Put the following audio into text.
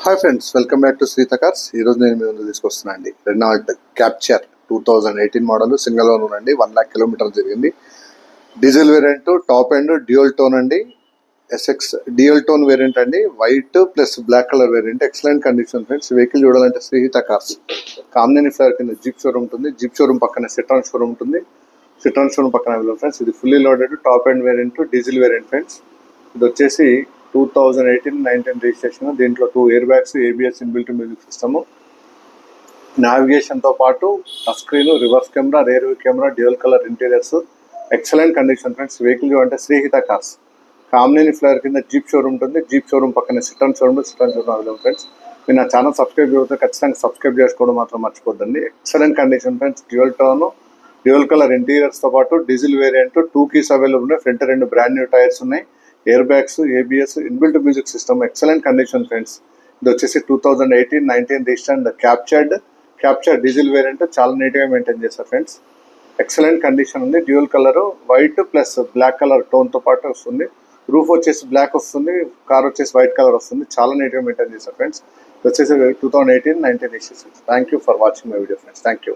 Hi friends, welcome back to Sritha cars. ఈరోజు నేను మీ ముందు తీసుకొస్తున్నాను అండి Renault Captur 2018 model single owner అండి. 1,00,000 కిలోమీటర్ జరిగింది. Diesel variant, top end dual tone అండి. ఎస్ఎక్స్ డ్యూయల్ టోన్ వేరియంట్ అండి. White plus black colour variant. Excellent condition friends. Vehicle చూడాలంటే శ్రీహిత కార్స్ కామినేని ఫ్లైఓవర్ కింద జీప్ షోరూమ్ ఉంటుంది. జీప్ షోరూమ్ పక్కన Citroen showroom ఉంటుంది. Citroen showroom పక్కన అవైలబుల్ ఫ్రెండ్స్. ఇది fully loaded top end variant, diesel variant friends. ఇది వచ్చేసి 2018-19 రిజిస్ట్రేషన్. దీంట్లో 2 air bags, ABS inbuilt music system, నావిగేషన్తో పాటు touch screen, reverse camera, rear view camera, dual colour interiors. Excellent condition friends. Vehicle అంటే Srihitha cars Kamineni flyover కింద Jeep showroom ఉంటుంది. Jeep showroom పక్కన Citroen showroom available friends. మీరు నా channel subscribe చేస్తే ఖచ్చితంగా సబ్స్క్రైబ్ చేసుకోవడం మాత్రం మర్చిపోద్దండి. Excellent condition friends. Dual tone, dual colour ఇంటీరియర్స్తో పాటు డీజిల్ వేరియంట్, 2 కీస్ అవైలబుల్ ఉన్నాయి. ఫ్రంట్ 2 బ్రాండ్ న్యూ టైర్స్ ఉన్నాయి. Air bags, ABS, inbuilt music system. Excellent condition friends. ఇది వచ్చేసి 2018-19 రిజిస్టర్ క్యాప్చర్ డీజిల్ వేరియంట్. చాలా నీట్గా మెయింటైన్ చేస్తారు ఫ్రెండ్స్. ఎక్సలెంట్ కండిషన్ ఉంది. Dual colour white plus black colour టోన్తో పాటు వస్తుంది. రూఫ్ వచ్చేసి బ్లాక్ వస్తుంది. కార్ వచ్చేసి వైట్ కలర్ వస్తుంది. చాలా నీట్గా మెయింటైన్ చేస్తారు ఫ్రెండ్స్. ఇది వచ్చేసి 2018-19 register. Thank you for watching my video friends. Thank you.